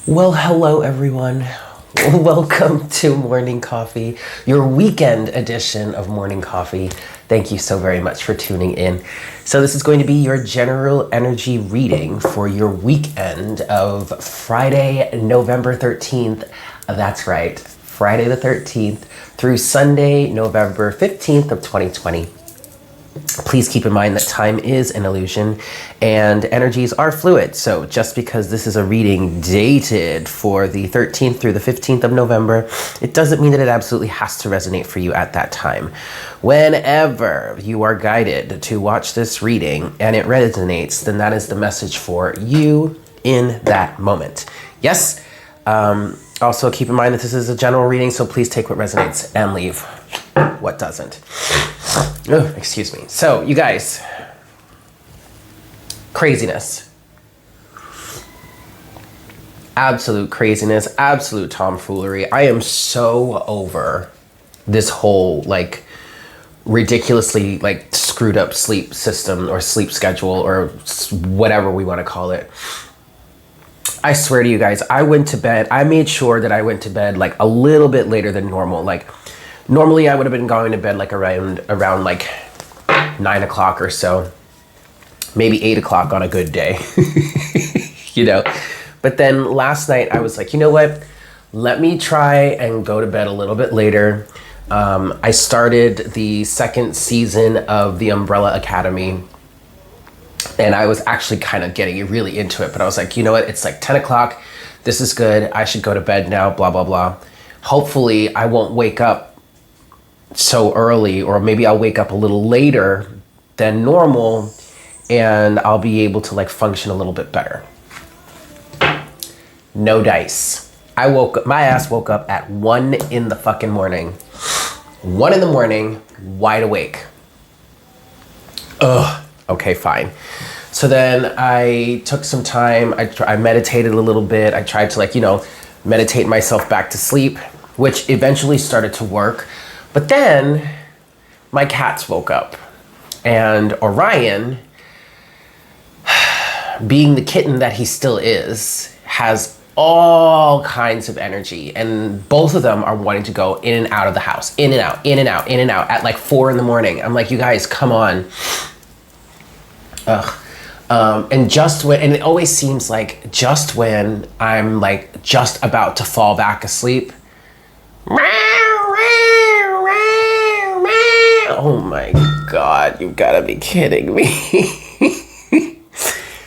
Well, hello everyone. Welcome to Morning Coffee, your weekend edition of Morning Coffee. Thank you so very much for tuning in. So this is going to be your general energy reading for your weekend of Friday, November 13th. That's right, Friday the 13th through Sunday, November 15th of 2020. Please keep in mind that time is an illusion and energies are fluid. So just because this is a reading dated for the 13th through the 15th of November, it doesn't mean that it absolutely has to resonate for you at that time. Whenever you are guided to watch this reading and it resonates, then that is the message for you in that moment. Yes. Also keep in mind that this is a general reading, so please take what resonates and leave what doesn't. Oh, excuse me. So, you guys, craziness. Absolute craziness, absolute tomfoolery. I am so over this whole, ridiculously, screwed up sleep system or sleep schedule or whatever we want to call it. I swear to you guys, I made sure that I went to bed, a little bit later than normal. Normally I would have been going to bed around 9 o'clock or so, maybe 8 o'clock on a good day, But then last night I was like, you know what? Let me try and go to bed a little bit later. I started the second season of The Umbrella Academy, and I was actually kind of getting really into it, but I was like, you know what? It's 10 o'clock. This is good. I should go to bed now, blah, blah, blah. Hopefully I won't wake up so early, or maybe I'll wake up a little later than normal and I'll be able to function a little bit better. No dice. My ass woke up at 1 in the fucking morning. 1 in the morning, wide awake. Ugh. Okay, fine. So then I took some time. I meditated a little bit. I tried to meditate myself back to sleep, which eventually started to work. But then my cats woke up, and Orion, being the kitten that he still is, has all kinds of energy, and both of them are wanting to go in and out of the house, in and out, in and out, in and out at 4 in the morning. I'm like, you guys, come on. Ugh. And it always seems like just when I'm just about to fall back asleep, oh my God, you've got to be kidding me.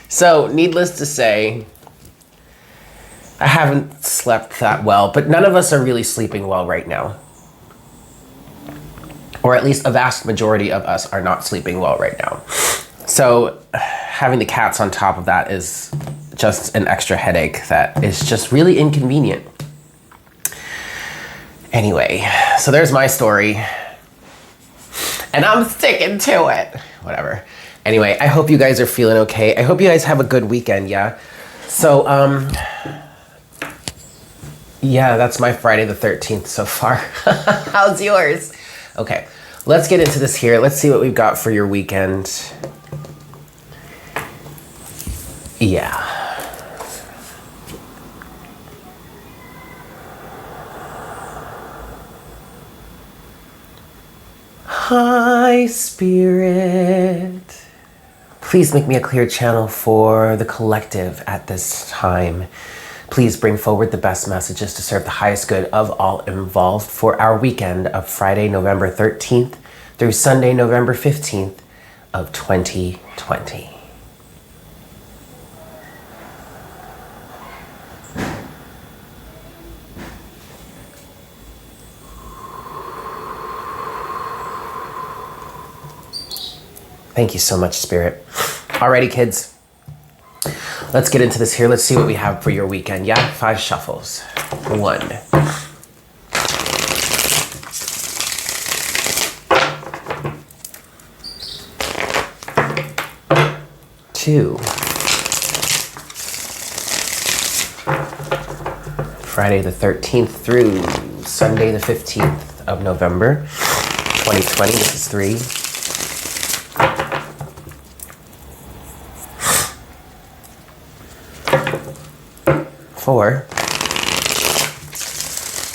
So, needless to say, I haven't slept that well, but none of us are really sleeping well right now. Or at least a vast majority of us are not sleeping well right now. So, having the cats on top of that is just an extra headache that is just really inconvenient. Anyway, so there's my story. And I'm sticking to it. Whatever. Anyway, I hope you guys are feeling okay. I hope you guys have a good weekend, yeah? So, yeah, that's my Friday the 13th so far. How's yours? Okay, let's get into this here. Let's see what we've got for your weekend. Yeah. Hi, Spirit. Please make me a clear channel for the collective at this time. Please bring forward the best messages to serve the highest good of all involved for our weekend of Friday, November 13th through Sunday, November 15th of 2020. Thank you so much, Spirit. Alrighty, kids. Let's get into this here. Let's see what we have for your weekend. Yeah, 5 shuffles. 1. 2. Friday the 13th through Sunday the 15th of November, 2020. This is 3. 4. 4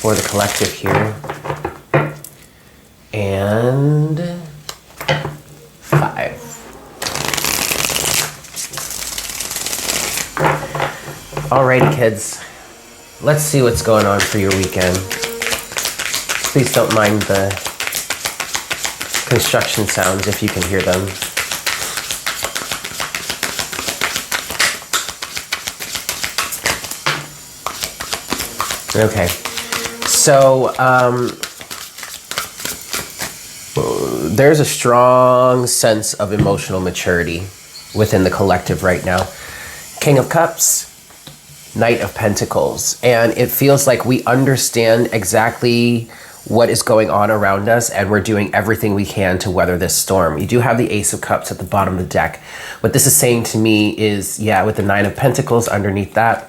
for the collective here. And 5. Alrighty, kids. Let's see what's going on for your weekend. Please don't mind the construction sounds if you can hear them. Okay, so there's a strong sense of emotional maturity within the collective right now. King of Cups, Knight of Pentacles, and it feels like we understand exactly what is going on around us, and we're doing everything we can to weather this storm. You do have the Ace of Cups at the bottom of the deck. What this is saying to me is, yeah, with the Nine of Pentacles underneath that,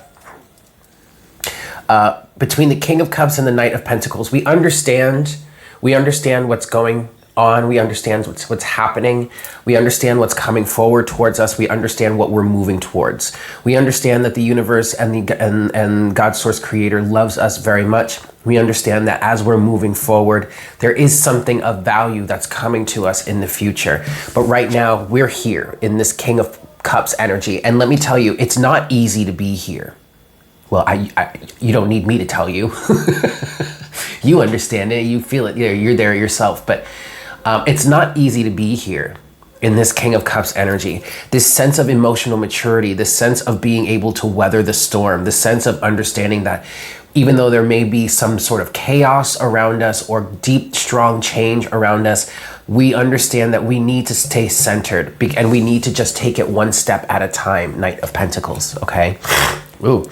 between the King of Cups and the Knight of Pentacles, we understand what's going on. We understand what's happening. We understand what's coming forward towards us. We understand what we're moving towards. We understand that the universe and God Source Creator loves us very much. We understand that as we're moving forward, there is something of value that's coming to us in the future. But right now, we're here in this King of Cups energy. And let me tell you, it's not easy to be here. Well, you don't need me to tell you. You understand it. You feel it. You're there yourself. But it's not easy to be here in this King of Cups energy. This sense of emotional maturity, this sense of being able to weather the storm, the sense of understanding that even though there may be some sort of chaos around us or deep, strong change around us, we understand that we need to stay centered and we need to just take it one step at a time. Knight of Pentacles, okay? Ooh.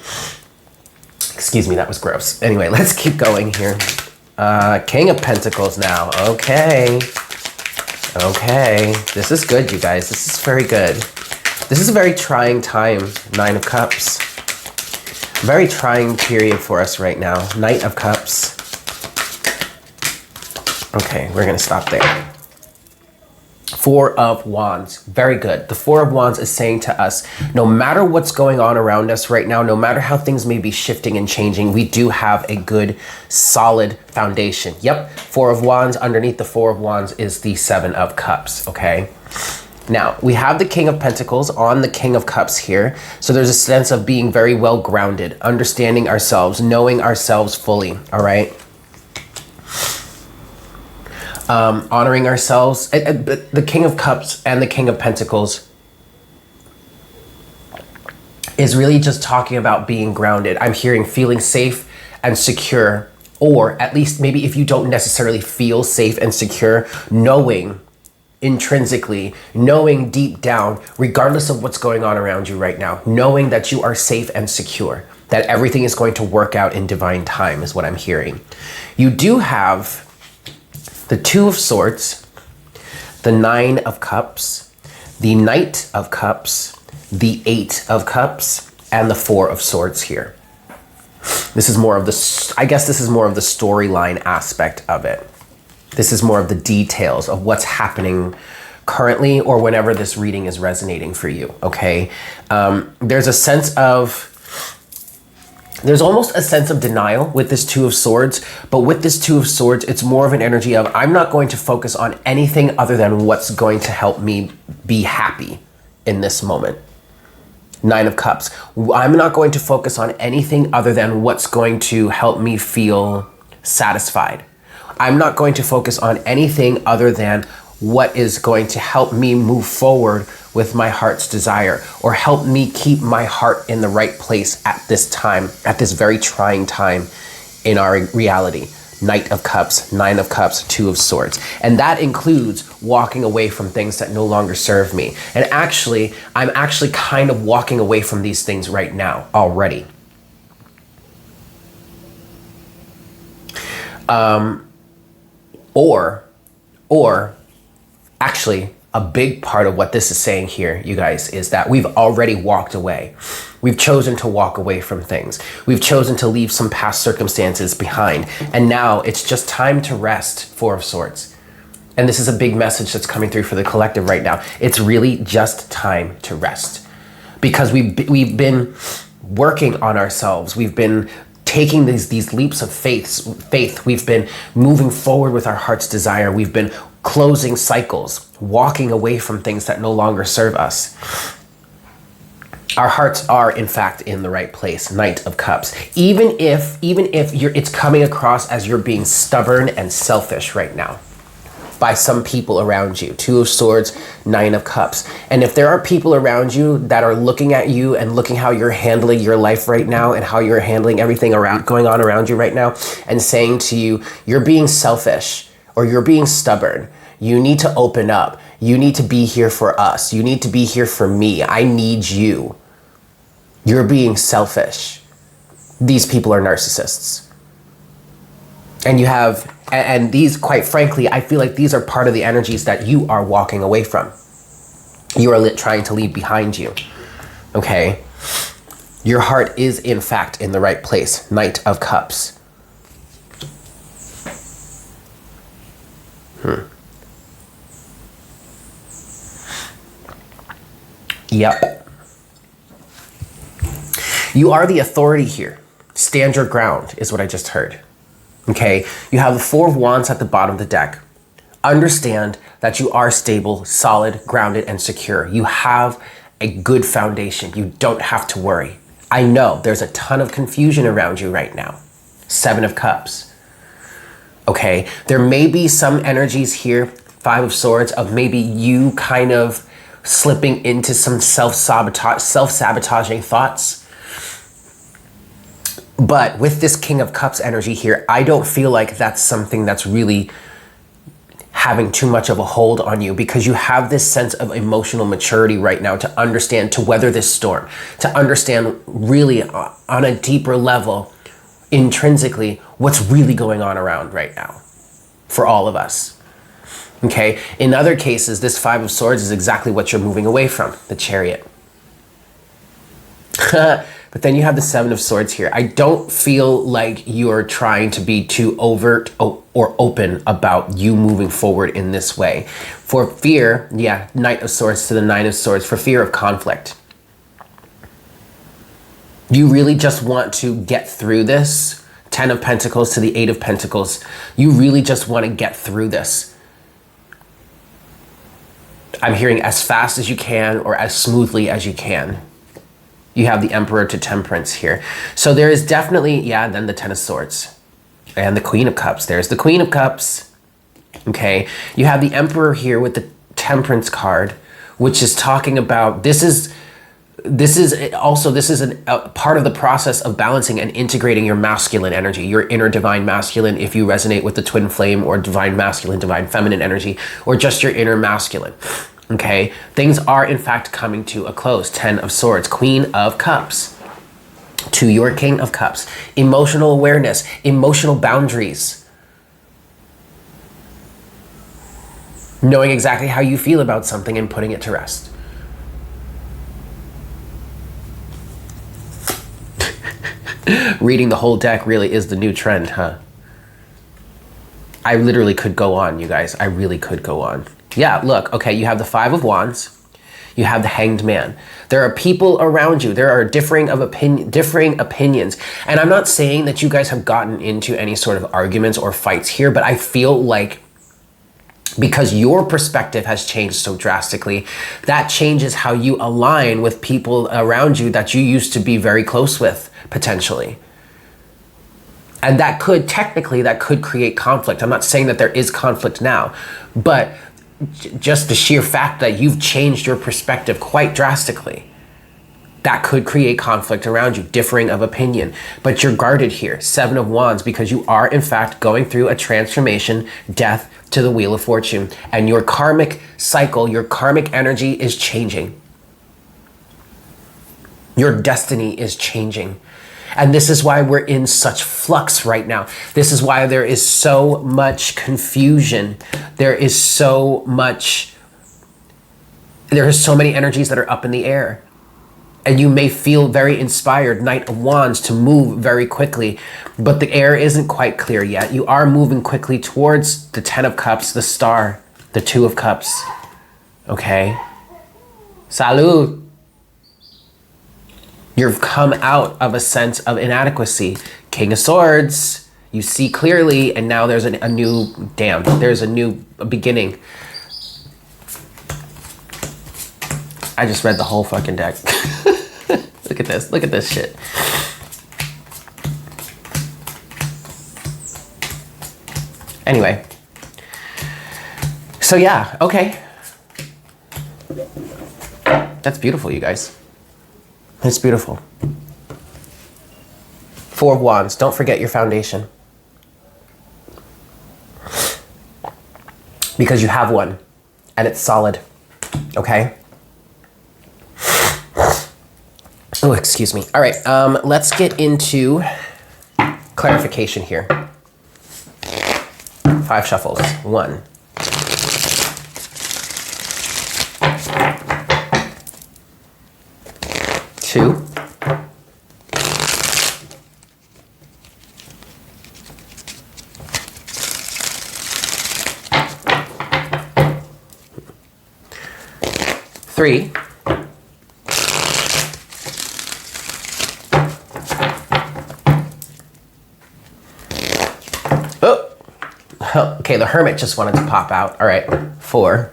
Excuse me, that was gross. Anyway, let's keep going here. King of Pentacles now. Okay. Okay. This is good, you guys. This is very good. This is a very trying time, Nine of Cups. Very trying period for us right now. Knight of Cups. Okay, we're going to stop there. Four of Wands. Very good. The Four of Wands is saying to us, no matter what's going on around us right now, no matter how things may be shifting and changing, we do have a good, solid foundation. Yep. Four of Wands. Underneath the Four of Wands is the Seven of Cups. Okay. Now, we have the King of Pentacles on the King of Cups here. So there's a sense of being very well grounded, understanding ourselves, knowing ourselves fully. All right. Honoring ourselves. The King of Cups and the King of Pentacles is really just talking about being grounded. I'm hearing feeling safe and secure, or at least maybe if you don't necessarily feel safe and secure, knowing intrinsically, knowing deep down, regardless of what's going on around you right now, knowing that you are safe and secure, that everything is going to work out in divine time is what I'm hearing. You do have the Two of Swords, the Nine of Cups, the Knight of Cups, the Eight of Cups, and the Four of Swords here. This is more of the, I guess this is more of the storyline aspect of it. This is more of the details of what's happening currently or whenever this reading is resonating for you, okay? There's a sense of, there's almost a sense of denial with this Two of Swords, but with this Two of Swords, it's more of an energy of, I'm not going to focus on anything other than what's going to help me be happy in this moment. Nine of Cups. I'm not going to focus on anything other than what's going to help me feel satisfied. I'm not going to focus on anything other than what is going to help me move forward with my heart's desire, or help me keep my heart in the right place at this time, at this very trying time in our reality. Knight of Cups, Nine of Cups, Two of Swords. And that includes walking away from things that no longer serve me. And actually, I'm actually kind of walking away from these things right now already. Or actually, a big part of what this is saying here, you guys, is that we've already walked away. We've chosen to walk away from things. We've chosen to leave some past circumstances behind. And now it's just time to rest, Four of Swords. And this is a big message that's coming through for the collective right now. It's really just time to rest. Because we've been working on ourselves. We've been taking these leaps of faith. We've been moving forward with our heart's desire. We've been closing cycles, walking away from things that no longer serve us. Our hearts are, in fact, in the right place. Knight of Cups. Even if it's coming across as you're being stubborn and selfish right now by some people around you. Two of Swords, Nine of Cups. And if there are people around you that are looking at you and looking how you're handling your life right now and how you're handling everything going on around you right now and saying to you, you're being selfish or you're being stubborn, you need to open up. You need to be here for us. You need to be here for me. I need you. You're being selfish. These people are narcissists. And these, quite frankly, I feel like these are part of the energies that you are walking away from. You are trying to leave behind you. Okay? Your heart is, in fact, in the right place. Knight of Cups. Yep. You are the authority here. Stand your ground is what I just heard. Okay, you have the Four of Wands at the bottom of the deck. Understand that you are stable, solid, grounded, and secure. You have a good foundation. You don't have to worry. I know there's a ton of confusion around you right now. Seven of Cups. Okay, there may be some energies here, Five of Swords, of maybe you kind of slipping into some self-sabotaging thoughts. But with this King of Cups energy here, I don't feel like that's something that's really having too much of a hold on you, because you have this sense of emotional maturity right now to understand, to weather this storm, to understand really on a deeper level, intrinsically, what's really going on around right now for all of us. Okay, in other cases, this Five of Swords is exactly what you're moving away from, the Chariot. But then you have the Seven of Swords here. I don't feel like you're trying to be too overt or open about you moving forward in this way. For fear, yeah, Knight of Swords to the Nine of Swords, for fear of conflict. You really just want to get through this. Ten of Pentacles to the Eight of Pentacles. You really just want to get through this. I'm hearing as fast as you can or as smoothly as you can. You have the Emperor to Temperance here. So there is definitely, yeah, then the Ten of Swords. And the Queen of Cups. There's the Queen of Cups. Okay. You have the Emperor here with the Temperance card, which is talking about, this is a part of the process of balancing and integrating your masculine energy, your inner divine masculine, if you resonate with the twin flame, or divine masculine, divine feminine energy, or just your inner masculine. Okay, things are in fact coming to a close. Ten of Swords, Queen of Cups to your King of Cups. Emotional awareness, emotional boundaries. Knowing exactly how you feel about something and putting it to rest. Reading the whole deck really is the new trend, huh? I literally could go on, you guys. I really could go on. Yeah, look, okay, you have the Five of Wands, you have the Hanged Man. There are people around you, there are differing opinions. And I'm not saying that you guys have gotten into any sort of arguments or fights here, but I feel like because your perspective has changed so drastically, that changes how you align with people around you that you used to be very close with, potentially. And that could create conflict. I'm not saying that there is conflict now, but just the sheer fact that you've changed your perspective quite drastically, that could create conflict around you, differing of opinion. But you're guarded here, Seven of Wands, because you are in fact going through a transformation, death to the Wheel of Fortune, and your karmic cycle, your karmic energy is changing. Your destiny is changing. And this is why we're in such flux right now. This is why there is so much confusion. There are so many energies that are up in the air. And you may feel very inspired, Knight of Wands, to move very quickly, but the air isn't quite clear yet. You are moving quickly towards the Ten of Cups, the Star, the Two of Cups. Okay? Salud. You've come out of a sense of inadequacy. King of Swords, you see clearly, and now there's a new, there's a new beginning. I just read the whole fucking deck. Look at this shit. Anyway, so yeah, okay. That's beautiful, you guys. It's beautiful. Four of Wands, don't forget your foundation. Because you have one, and it's solid, okay? Oh, excuse me. All right, let's get into clarification here. 5 shuffles. 1. 2. 3. Oh, okay, the Hermit just wanted to pop out. All right, 4.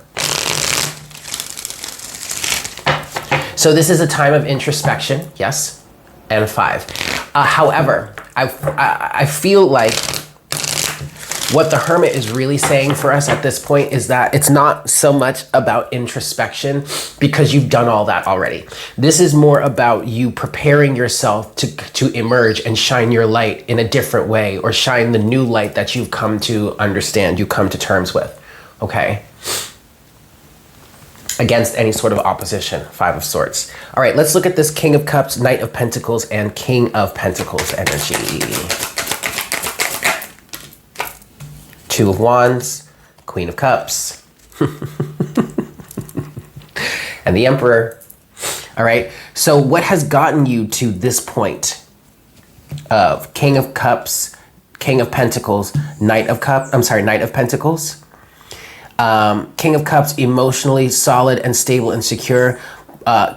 So this is a time of introspection, yes, and 5. However, I feel like what the Hermit is really saying for us at this point is that it's not so much about introspection because you've done all that already. This is more about you preparing yourself to emerge and shine your light in a different way, or shine the new light that you've come to understand, you come to terms with, okay? Against any sort of opposition, 5 of Swords. All right, let's look at this King of Cups, Knight of Pentacles, and King of Pentacles energy. 2 of Wands, Queen of Cups, and the Emperor. All right, so what has gotten you to this point of King of Cups, King of Pentacles, Knight of Pentacles, King of Cups, emotionally solid and stable and secure.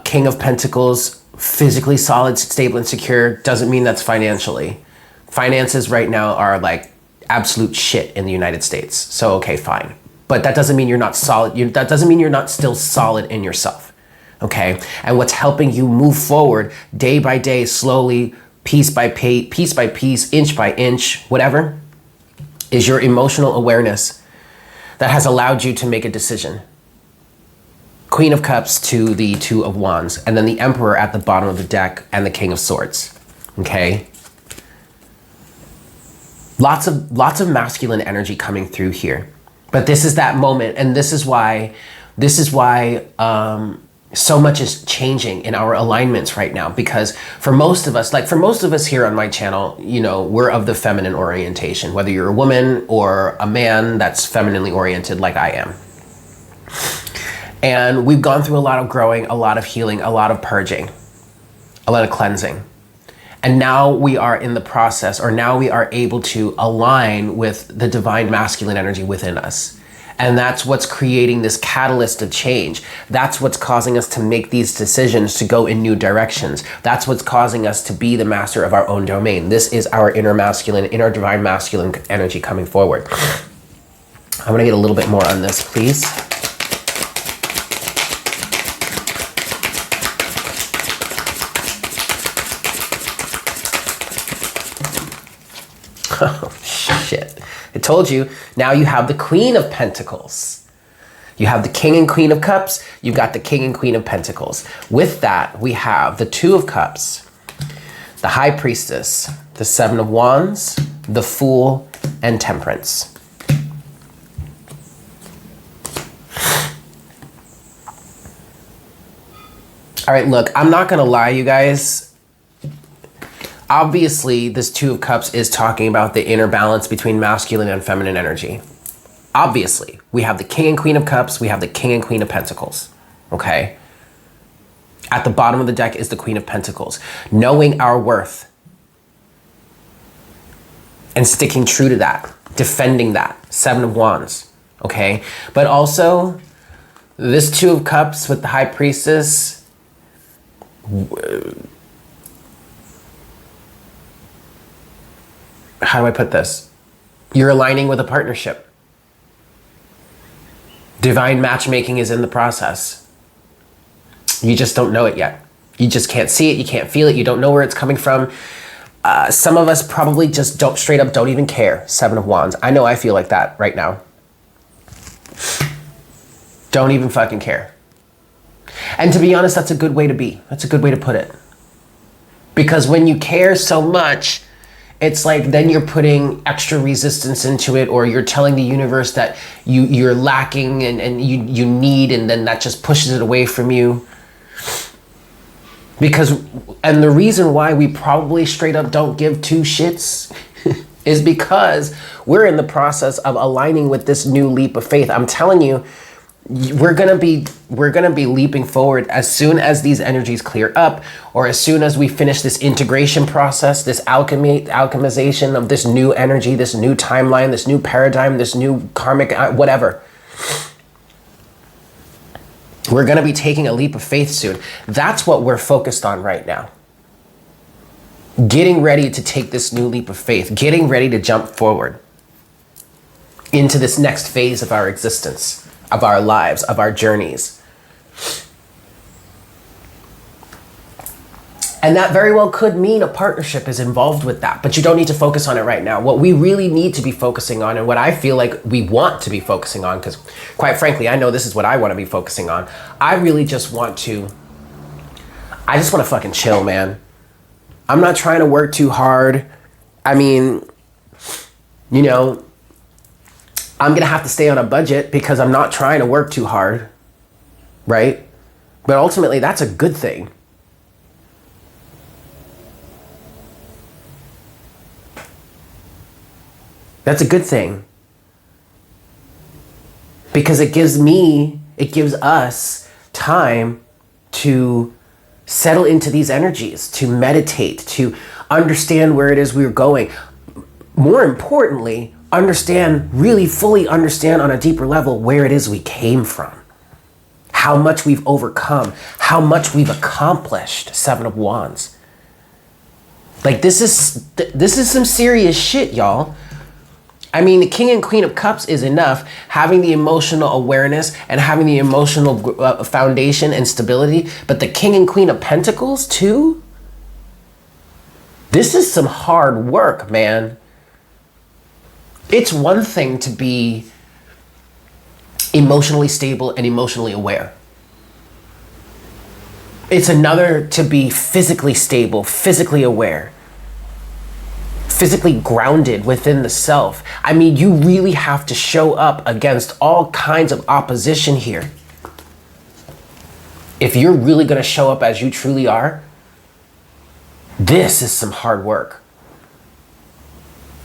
King of Pentacles, physically solid, stable and secure. Doesn't mean that's financially. Finances right now are like absolute shit in the United States. So, okay, fine. But that doesn't mean you're not solid. That doesn't mean you're not still solid in yourself, okay? And what's helping you move forward day by day, slowly, piece by piece, inch by inch, whatever, is your emotional awareness that has allowed you to make a decision. Queen of Cups to the 2 of Wands, and then the Emperor at the bottom of the deck, and the King of Swords, okay? Lots of masculine energy coming through here. But this is that moment, and this is why so much is changing in our alignments right now, because for most of us here on my channel, you know, we're of the feminine orientation, whether you're a woman or a man that's femininely oriented like I am. And we've gone through a lot of growing, a lot of healing, a lot of purging, a lot of cleansing. And now we are in the process, or now we are able to align with the divine masculine energy within us. And that's what's creating this catalyst of change. That's what's causing us to make these decisions to go in new directions. That's what's causing us to be the master of our own domain. This is our inner masculine, inner divine masculine energy coming forward. I'm gonna get a little bit more on this, please. Oh, shit. I told you, now you have the Queen of Pentacles. You have the King and Queen of Cups. You've got the King and Queen of Pentacles. With that, we have the 2 of Cups, the High Priestess, the 7 of Wands, the Fool, and Temperance. All right, look, I'm not gonna lie, you guys. Obviously, this 2 of Cups is talking about the inner balance between masculine and feminine energy. Obviously, we have the King and Queen of Cups, we have the King and Queen of Pentacles, okay? At the bottom of the deck is the Queen of Pentacles. Knowing our worth and sticking true to that, defending that, 7 of Wands, okay? But also, this 2 of Cups with the High Priestess, how do I put this? You're aligning with a partnership. Divine matchmaking is in the process. You just don't know it yet. You just can't see it. You can't feel it. You don't know where it's coming from. Some of us probably just straight up don't even care. 7 of Wands. I know I feel like that right now. Don't even fucking care. And to be honest, that's a good way to be. That's a good way to put it. Because when you care so much, it's like then you're putting extra resistance into it, or you're telling the universe that you're lacking and you need, and then that just pushes it away from you. And the reason why we probably straight up don't give two shits is because we're in the process of aligning with this new leap of faith. I'm telling you, we're gonna be leaping forward as soon as these energies clear up, or as soon as we finish this integration process, this alchemization of this new energy, this new timeline, this new paradigm, this new karmic, whatever. We're gonna be taking a leap of faith soon. That's what we're focused on right now. Getting ready to take this new leap of faith, getting ready to jump forward into this next phase of our existence, of our lives, of our journeys. And that very well could mean a partnership is involved with that, but you don't need to focus on it right now. What we really need to be focusing on, and what I feel like we want to be focusing on, because quite frankly, I know this is what I want to be focusing on. I just want to fucking chill, man. I'm not trying to work too hard. I mean, you know, I'm going to have to stay on a budget because I'm not trying to work too hard, right? But ultimately, that's a good thing. That's a good thing. Because it gives us time to settle into these energies, to meditate, to understand where it is we're going. More importantly, really fully understand on a deeper level where it is we came from, how much we've overcome, how much we've accomplished. 7 of Wands. Like this is some serious shit, y'all. I mean, the King and Queen of Cups is enough. Having the emotional awareness and having the emotional foundation and stability, but the King and Queen of Pentacles too? This is some hard work, man. It's one thing to be emotionally stable and emotionally aware. It's another to be physically stable, physically aware, physically grounded within the self. I mean, you really have to show up against all kinds of opposition here. If you're really going to show up as you truly are, this is some hard work.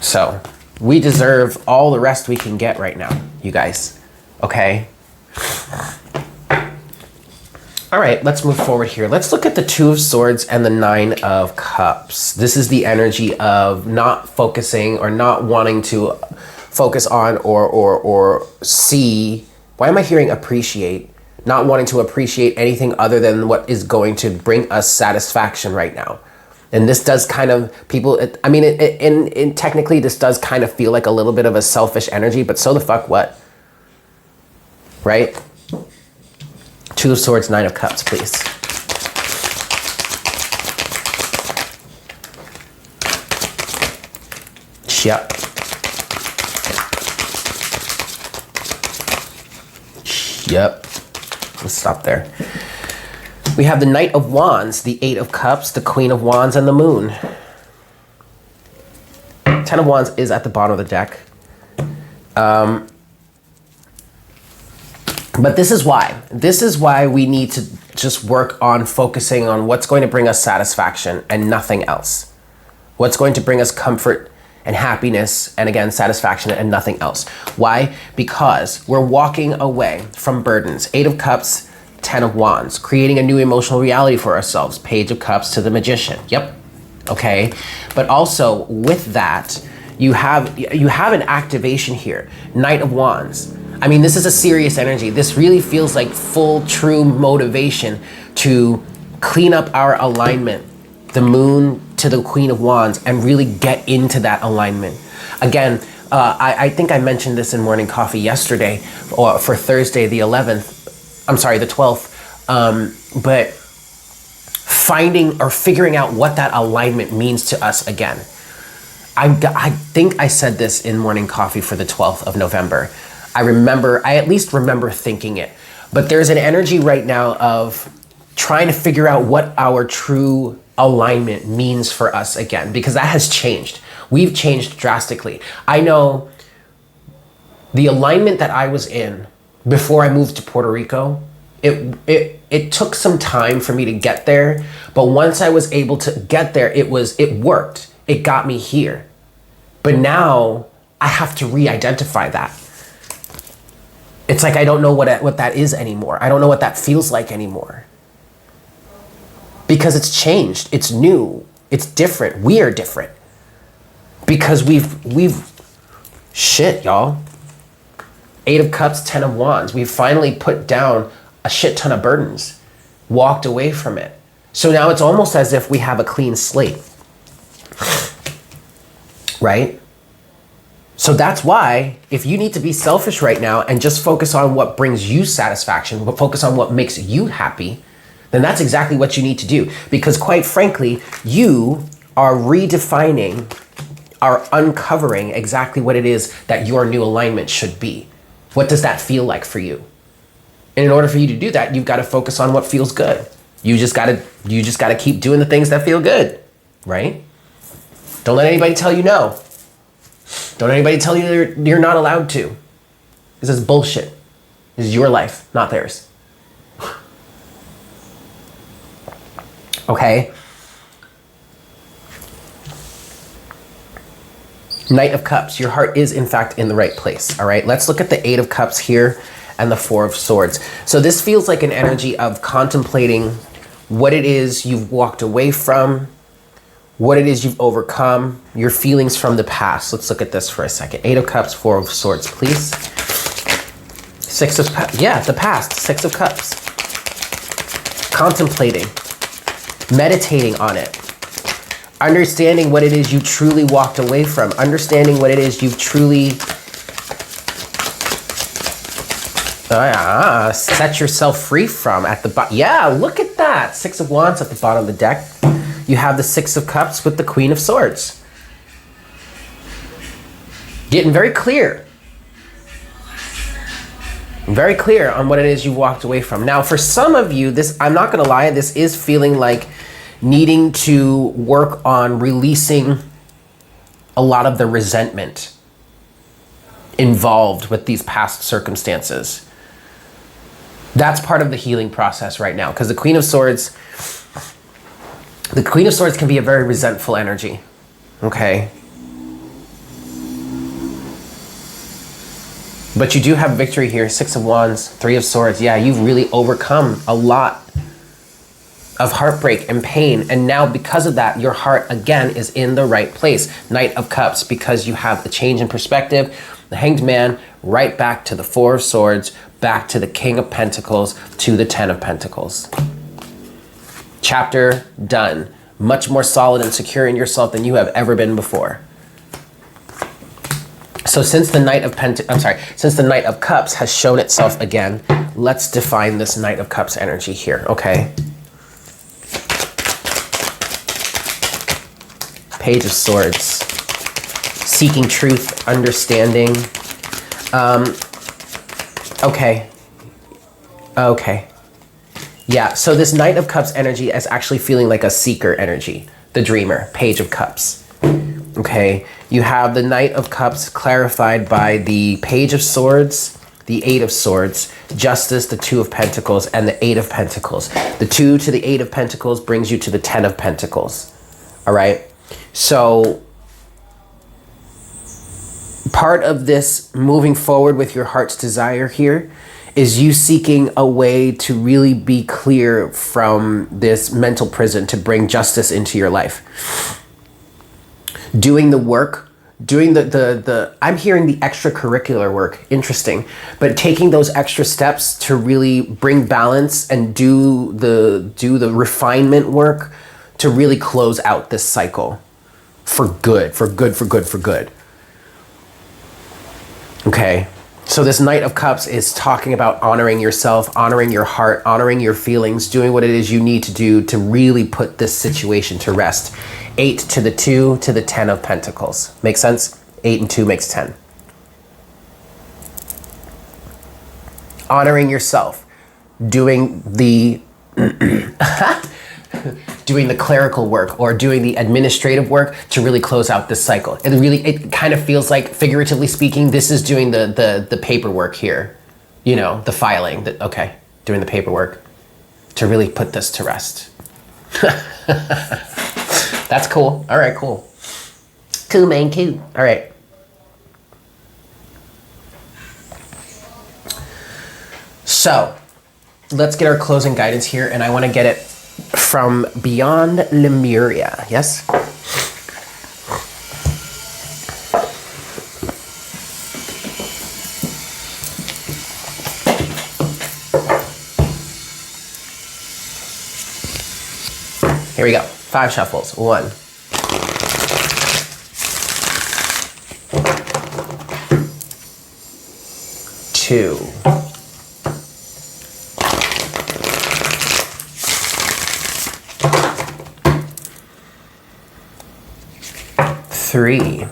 So, we deserve all the rest we can get right now, you guys. Okay? All right, let's move forward here. Let's look at the 2 of Swords and the 9 of Cups. This is the energy of not focusing or not wanting to focus on or see. Why am I hearing appreciate? Not wanting to appreciate anything other than what is going to bring us satisfaction right now. And this does kind of, technically this does kind of feel like a little bit of a selfish energy, but so the fuck what? Right? 2 of Swords, 9 of Cups, please. Yep. Yep. Let's stop there. We have the Knight of Wands, the 8 of Cups, the Queen of Wands, and the Moon. 10 of Wands is at the bottom of the deck. But this is why. This is why we need to just work on focusing on what's going to bring us satisfaction and nothing else. What's going to bring us comfort and happiness and, again, satisfaction and nothing else. Why? Because we're walking away from burdens. 8 of Cups, 10 of Wands, creating a new emotional reality for ourselves. Page of Cups to the Magician. Yep. Okay. But also with that, you have an activation here. Knight of Wands. I mean, this is a serious energy. This really feels like full, true motivation to clean up our alignment. The Moon to the Queen of Wands and really get into that alignment. Again, I think I mentioned this in Morning Coffee yesterday, or for Thursday, the 11th. I'm sorry, the 12th. But finding or figuring out what that alignment means to us again. I think I said this in Morning Coffee for the 12th of November. I at least remember thinking it. But there's an energy right now of trying to figure out what our true alignment means for us again, because that has changed. We've changed drastically. I know the alignment that I was in before I moved to Puerto Rico, it took some time for me to get there, but once I was able to get there, it worked. It got me here. But now I have to re-identify that. It's like I don't know what that is anymore. I don't know what that feels like anymore. Because it's changed. It's new. It's different. We are different. Because we've shit, y'all. 8 of Cups, 10 of Wands. We've finally put down a shit ton of burdens, walked away from it. So now it's almost as if we have a clean slate, right? So that's why if you need to be selfish right now and just focus on what brings you satisfaction, but focus on what makes you happy, then that's exactly what you need to do. Because quite frankly, you are redefining, are uncovering exactly what it is that your new alignment should be. What does that feel like for you? And in order for you to do that, you've got to focus on what feels good. You just got to keep doing the things that feel good, right? Don't let anybody tell you no. Don't let anybody tell you you're not allowed to. This is bullshit. This is your life, not theirs. Okay? Knight of Cups. Your heart is, in fact, in the right place, all right? Let's look at the 8 of Cups here and the 4 of Swords. So this feels like an energy of contemplating what it is you've walked away from, what it is you've overcome, your feelings from the past. Let's look at this for a second. 8 of Cups, 4 of Swords, please. 6 of Cups. Yeah, the past. 6 of Cups. Contemplating. Meditating on it. Understanding what it is you truly walked away from. Understanding what it is you've truly set yourself free from at the bottom. Yeah, look at that. 6 of Wands at the bottom of the deck. You have the 6 of Cups with the Queen of Swords. Getting very clear. Very clear on what it is you walked away from. Now, for some of you, this, I'm not going to lie, this is feeling like needing to work on releasing a lot of the resentment involved with these past circumstances. That's part of the healing process right now, because the Queen of Swords can be a very resentful energy, okay? But you do have victory here. 6 of Wands, 3 of Swords. Yeah, you've really overcome a lot of heartbreak and pain. And now because of that, your heart again is in the right place. Knight of Cups, because you have a change in perspective. The Hanged Man, right back to the 4 of Swords, back to the King of Pentacles, to the 10 of Pentacles. Chapter done. Much more solid and secure in yourself than you have ever been before. So since the Knight of Cups has shown itself again, let's define this Knight of Cups energy here, okay? Page of Swords. Seeking truth, understanding. Okay. Yeah, so this Knight of Cups energy is actually feeling like a seeker energy. The dreamer, Page of Cups. Okay, you have the Knight of Cups clarified by the Page of Swords, the 8 of Swords, Justice, the 2 of Pentacles, and the 8 of Pentacles. The 2 to the 8 of Pentacles brings you to the 10 of Pentacles. All right, so part of this moving forward with your heart's desire here is you seeking a way to really be clear from this mental prison to bring justice into your life. Doing the work, doing I'm hearing the extracurricular work, interesting, but taking those extra steps to really bring balance and do the refinement work, to really close out this cycle for good, for good, for good, for good. Okay, so this Knight of Cups is talking about honoring yourself, honoring your heart, honoring your feelings, doing what it is you need to do to really put this situation to rest. 8 to the 2 to the 10 of Pentacles. Make sense? 8 and 2 makes 10. Honoring yourself, doing the doing the clerical work or doing the administrative work to really close out this cycle. It kind of feels like, figuratively speaking, this is doing the paperwork here, you know, the filing, doing the paperwork to really put this to rest. That's cool. All right, cool. Cool, man, cool. All right. So let's get our closing guidance here, and I want to get it from Beyond Lemuria. Yes? Here we go. 5 shuffles. 1. 2. 3.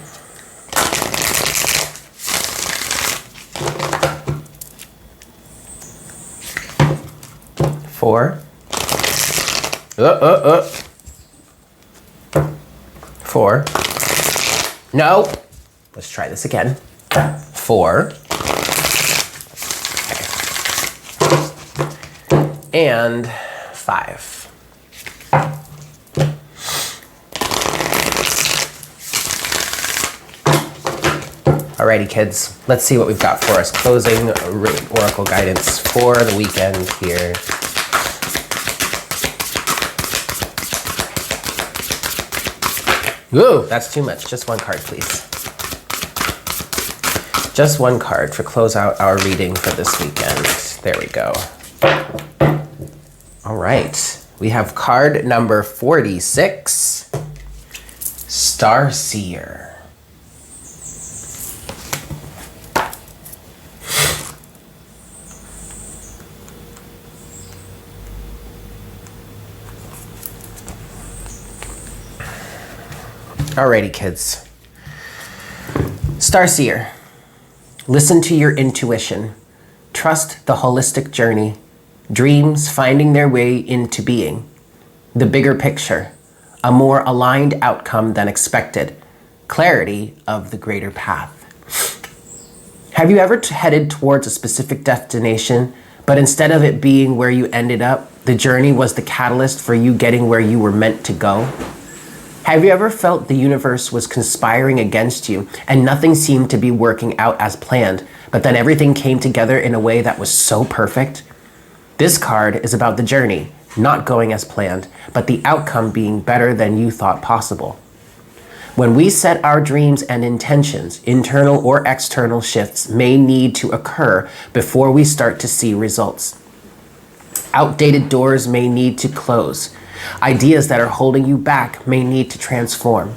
4. 4. No. Let's try this again. 4. Okay. And 5. Alrighty, kids, let's see what we've got for us. Closing oracle guidance for the weekend here. Ooh, that's too much. Just one card, please. Just one card for close out our reading for this weekend. There we go. All right, we have card number 46, Starseer. Alrighty, kids. Starseer, listen to your intuition. Trust the holistic journey. Dreams finding their way into being. The bigger picture. A more aligned outcome than expected. Clarity of the greater path. Have you ever headed towards a specific destination, but instead of it being where you ended up, the journey was the catalyst for you getting where you were meant to go? Have you ever felt the universe was conspiring against you and nothing seemed to be working out as planned, but then everything came together in a way that was so perfect? This card is about the journey, not going as planned, but the outcome being better than you thought possible. When we set our dreams and intentions, internal or external shifts may need to occur before we start to see results. Outdated doors may need to close. Ideas that are holding you back may need to transform.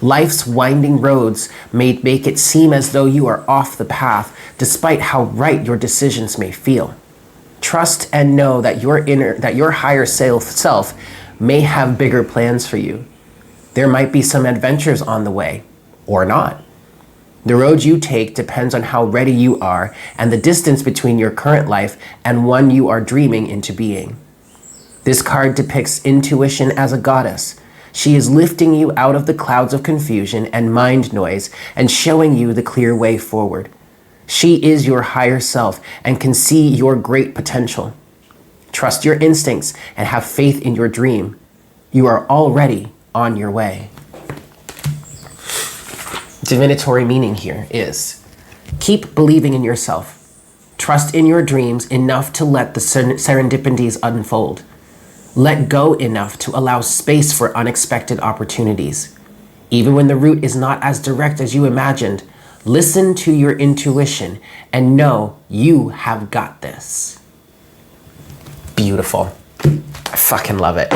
Life's winding roads may make it seem as though you are off the path, despite how right your decisions may feel. Trust and know that your higher self may have bigger plans for you. There might be some adventures on the way, or not. The road you take depends on how ready you are and the distance between your current life and one you are dreaming into being. This card depicts intuition as a goddess. She is lifting you out of the clouds of confusion and mind noise and showing you the clear way forward. She is your higher self and can see your great potential. Trust your instincts and have faith in your dream. You are already on your way. Divinatory meaning here is, keep believing in yourself. Trust in your dreams enough to let the serendipities unfold. Let go enough to allow space for unexpected opportunities. Even when the route is not as direct as you imagined, listen to your intuition and know you have got this. Beautiful. I fucking love it.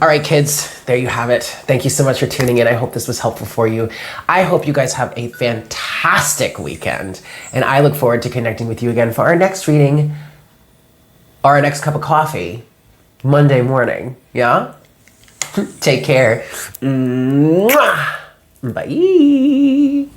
All right, kids, there you have it. Thank you so much for tuning in. I hope this was helpful for you. I hope you guys have a fantastic weekend. And I look forward to connecting with you again for our next reading or our next cup of coffee Monday morning. Yeah? Take care. Mwah! Bye.